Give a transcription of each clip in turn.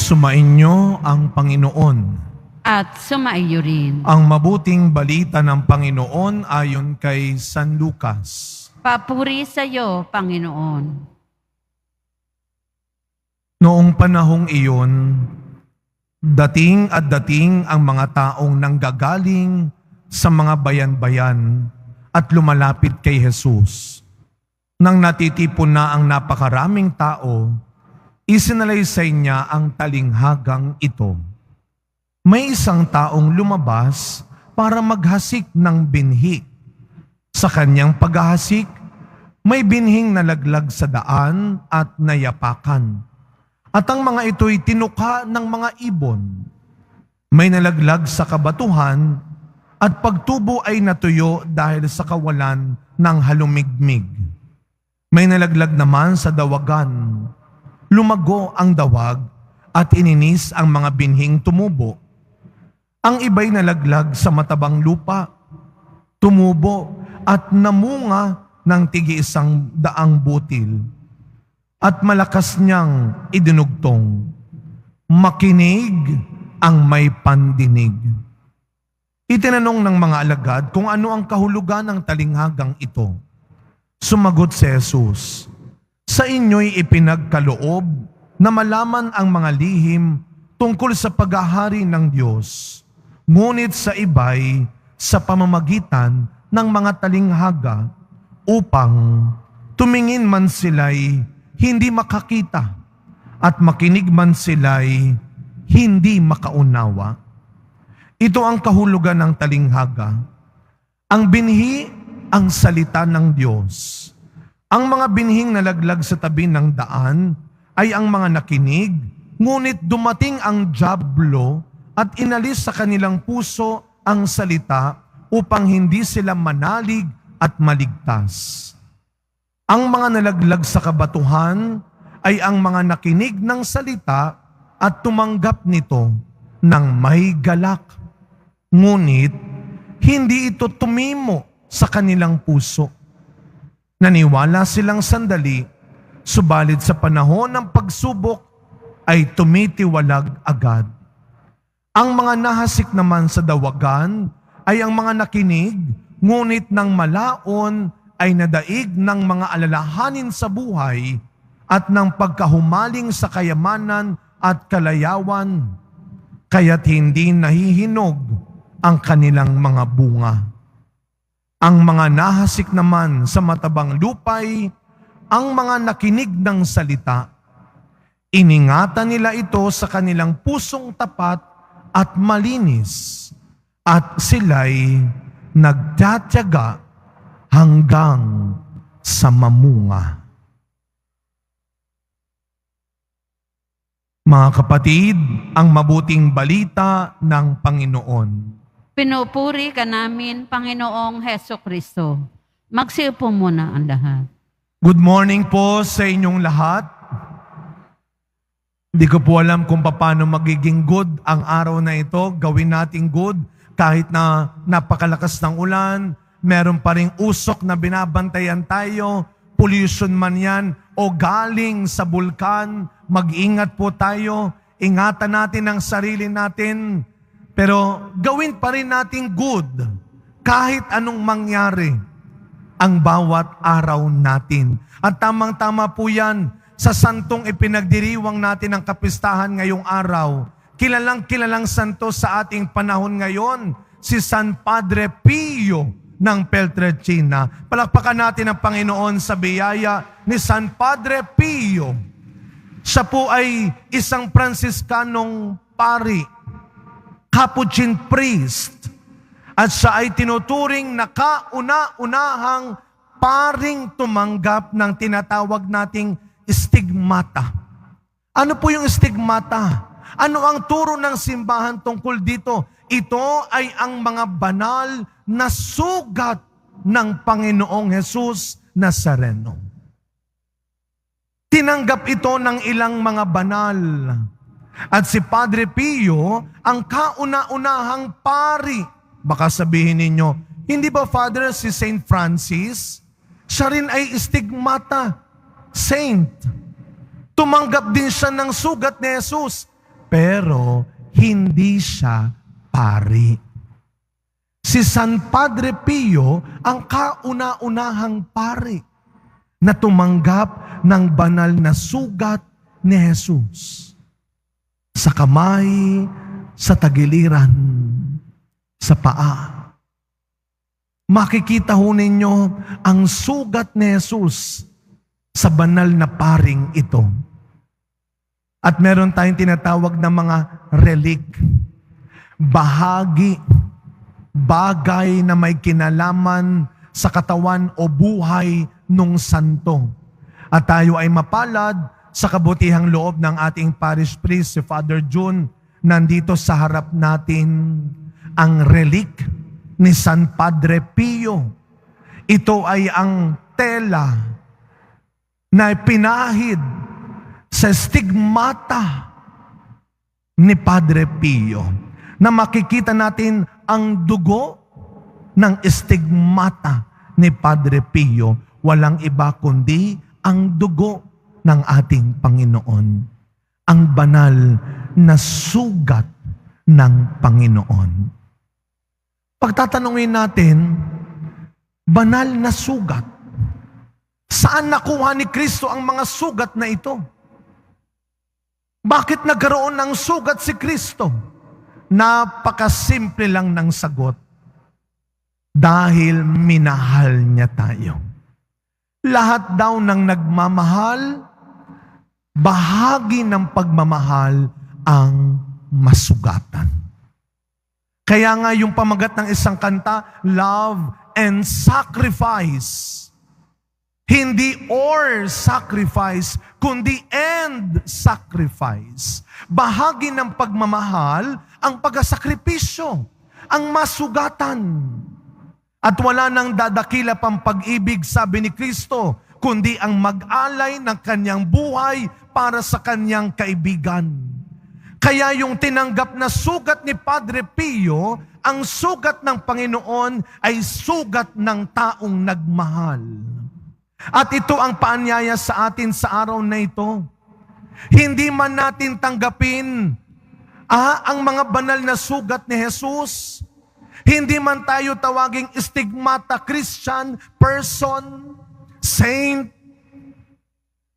Sumainyo ang Panginoon. At sumaiyo rin. Ang mabuting balita ng Panginoon ayon kay San Lucas. Papuri sa iyo, Panginoon. Noong panahong iyon, dating ang mga taong nanggagaling sa mga bayan-bayan at lumalapit kay Jesus. Nang natitipon na ang napakaraming tao, isinalaysay niya ang talinghagang ito. May isang taong lumabas para maghasik ng binhi. Sa kanyang paghahasik, may binhing nalaglag sa daan at nayapakan. At ang mga ito'y tinuka ng mga ibon. May nalaglag sa kabatuhan at pagtubo ay natuyo dahil sa kawalan ng halumigmig. May nalaglag naman sa dawagan. Lumago ang dawag at ininis ang mga binhing tumubo. Ang iba'y nalaglag sa matabang lupa. Tumubo at namunga ng tig-100 butil. At malakas niyang idinugtong. Makinig ang may pandinig. Itinanong ng mga alagad kung ano ang kahulugan ng talinghagang ito. Sumagot si Jesus, sa inyo'y ipinagkaloob na malaman ang mga lihim tungkol sa paghahari ng Diyos. Ngunit sa iba'y sa pamamagitan ng mga talinghaga upang tumingin man sila'y hindi makakita at makinig man sila'y hindi makaunawa. Ito ang kahulugan ng talinghaga. Ang binhi, ang salita ng Diyos. Ang mga binhing nalaglag sa tabi ng daan ay ang mga nakinig, ngunit dumating ang dyablo at inalis sa kanilang puso ang salita upang hindi sila manalig at maligtas. Ang mga nalaglag sa kabatuhan ay ang mga nakinig ng salita at tumanggap nito ng may galak. Ngunit hindi ito tumimo sa kanilang puso. Naniwala silang sandali, subalit sa panahon ng pagsubok ay tumitiwalag agad. Ang mga nahasik naman sa dawagan ay ang mga nakinig, ngunit nang malaon ay nadaig ng mga alalahanin sa buhay at ng pagkahumaling sa kayamanan at kalayawan, kaya't hindi nahihinog ang kanilang mga bunga. Ang mga nahasik naman sa matabang lupay, ang mga nakinig ng salita. Iningatan nila ito sa kanilang pusong tapat at malinis, at sila'y nagtatiyaga hanggang sa mamunga. Mga kapatid, ang mabuting balita ng Panginoon. Pinupuri ka namin, Panginoong Heso Kristo. Magsiupo muna ang lahat. Good morning po sa inyong lahat. Hindi ko po alam kung paano magiging good ang araw na ito. Gawin nating good kahit na napakalakas ng ulan, meron pa ring usok na binabantayan tayo, pollution man yan o galing sa bulkan, mag-ingat po tayo, ingatan natin ang sarili natin, pero gawin pa rin natin good kahit anong mangyari ang bawat araw natin. At tamang-tama po yan sa santong ipinagdiriwang natin ang kapistahan ngayong araw. Kilalang santo sa ating panahon ngayon, si San Padre Pio ng Pietrelcina. Palakpakan natin ang Panginoon sa biyaya ni San Padre Pio. Siya po ay isang Fransiskanong pari, Capuchin priest, at siya ay tinuturing na kauna-unahang paring tumanggap ng tinatawag nating stigmata. Ano po yung stigmata? Ano ang turo ng simbahan tungkol dito? Ito ay ang mga banal na sugat ng Panginoong Hesus Nazareno. Tinanggap ito ng ilang mga banal. At si Padre Pio, ang kauna-unahang pari. Baka sabihin ninyo, hindi ba Father si Saint Francis? Siya rin ay stigmata, saint. Tumanggap din siya ng sugat ni Jesus. pero hindi siya pari. Si San Padre Pio ang kauna-unahang pari na tumanggap ng banal na sugat ni Jesus. Sa kamay, sa tagiliran, sa paa. Makikita ho ninyo ang sugat ni Jesus sa banal na paring ito. At meron tayong tinatawag na mga relic, bahagi, bagay na may kinalaman sa katawan o buhay nung santo. At tayo ay mapalad sa kabutihang loob ng ating parish priest, si Father June, nandito sa harap natin ang relic ni San Padre Pio. Ito ay ang tela na pinahid sa stigmata ni Padre Pio, na makikita natin ang dugo ng stigmata ni Padre Pio. Walang iba kundi ang dugo ng ating Panginoon. Ang banal na sugat ng Panginoon. Pagtatanungin natin, banal na sugat. Saan nakuha ni Kristo ang mga sugat na ito? Bakit nagkaroon ng sugat si Kristo? Napakasimple lang ng sagot. Dahil minahal niya tayo. Lahat daw ng nagmamahal, bahagi ng pagmamahal ang masugatan. Kaya nga yung pamagat ng isang kanta, love and sacrifice. Hindi or sacrifice, kundi and sacrifice. Bahagi ng pagmamahal ang pagkasakripisyo, ang masugatan. At wala nang dadakila pang pag-ibig, sabi ni Kristo, kundi ang mag-alay ng kanyang buhay para sa kanyang kaibigan. Kaya yung tinanggap na sugat ni Padre Pio, ang sugat ng Panginoon ay sugat ng taong nagmahal. At ito ang paanyaya sa atin sa araw na ito. Hindi man natin tanggapin ang mga banal na sugat ni Jesus. Hindi man tayo tawaging stigmata Christian, person, saint.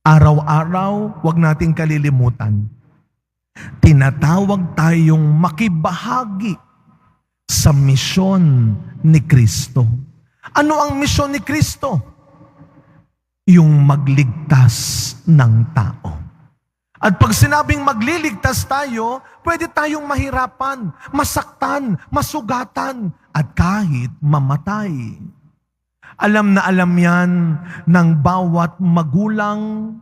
Araw-araw, wag nating kalilimutan. Tinatawag tayong makibahagi sa misyon ni Kristo. Ano ang misyon ni Kristo? Yung magligtas ng tao. At pag sinabing magliligtas tayo, pwede tayong mahirapan, masaktan, masugatan, at kahit mamatay. Alam na alam yan ng bawat magulang,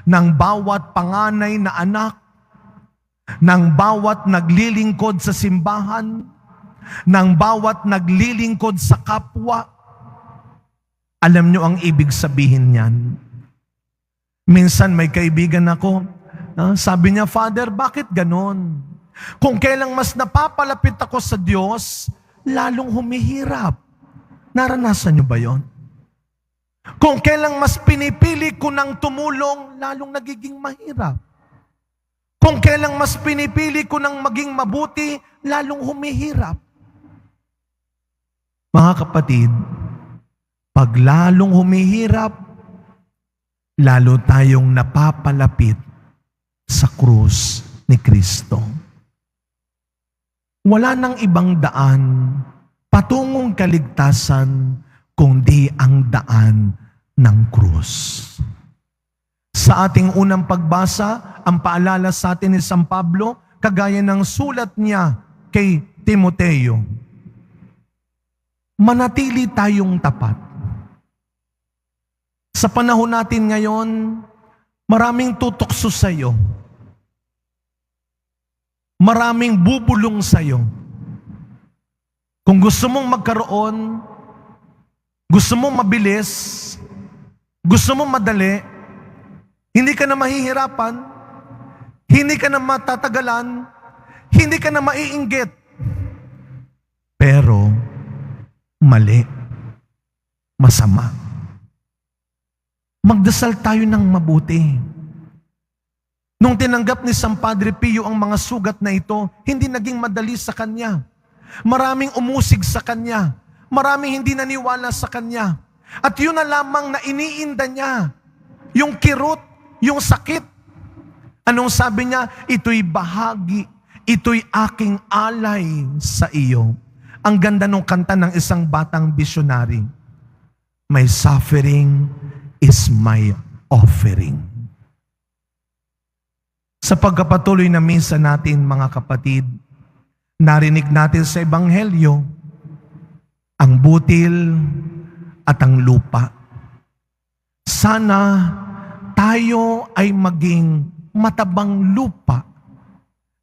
ng bawat panganay na anak, ng bawat naglilingkod sa simbahan, ng bawat naglilingkod sa kapwa. Alam nyo ang ibig sabihin niyan. Minsan may kaibigan ako, sabi niya, Father, bakit ganon? Kung kailang mas napapalapit ako sa Diyos, lalong humihirap. Naranasan niyo ba yon? Kung kailang mas pinipili ko ng tumulong, lalong nagiging mahirap. Kung kailang mas pinipili ko ng maging mabuti, lalong humihirap. Mga kapatid, pag lalong humihirap, lalo tayong napapalapit sa krus ni Kristo. Wala nang ibang daan patungong kaligtasan kundi ang daan ng krus. Sa ating unang pagbasa, ang paalala sa atin ni San Pablo, kagaya ng sulat niya kay Timoteo, manatili tayong tapat. Sa panahon natin ngayon, maraming tutukso sa iyo. Maraming bubulong sa iyo. Kung gusto mong magkaroon, gusto mong mabilis, gusto mong madali, hindi ka na mahihirapan, hindi ka na matatagalan, hindi ka na maiinggit. Pero, mali, masama. Magdasal tayo ng mabuti. Nung tinanggap ni San Padre Pio ang mga sugat na ito, hindi naging madali sa kanya. Maraming umusig sa kanya. Maraming hindi naniwala sa kanya. At yun na lamang na iniinda niya. Yung kirot, yung sakit. Anong sabi niya? Ito'y bahagi. Ito'y aking alay sa iyo. Ang ganda ng kanta ng isang batang visionary. My suffering is my offering. Sa pagkapatuloy na misa natin, mga kapatid, narinig natin sa Ebanghelyo ang butil at ang lupa. Sana tayo ay maging matabang lupa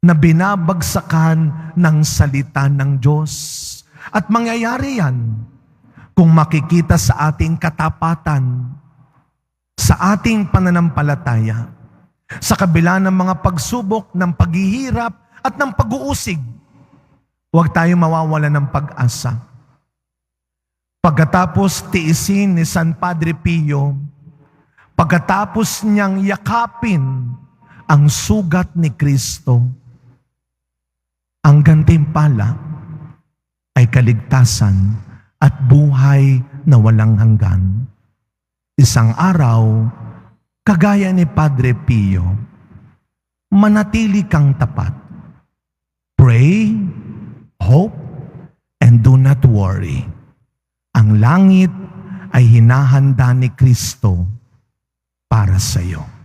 na binabagsakan ng salita ng Diyos. At mangyayari yan kung makikita sa ating katapatan, sa ating pananampalataya, sa kabila ng mga pagsubok, ng paghihirap at ng pag-uusig, huwag tayo mawawala ng pag-asa. Pagkatapos tiisin ni San Padre Pio, pagkatapos niyang yakapin ang sugat ni Kristo, ang gantimpala ay kaligtasan at buhay na walang hanggan. Isang araw, kagaya ni Padre Pio, manatili kang tapat. Pray, hope, and do not worry. Ang langit ay hinahanda ni Kristo para sa iyo.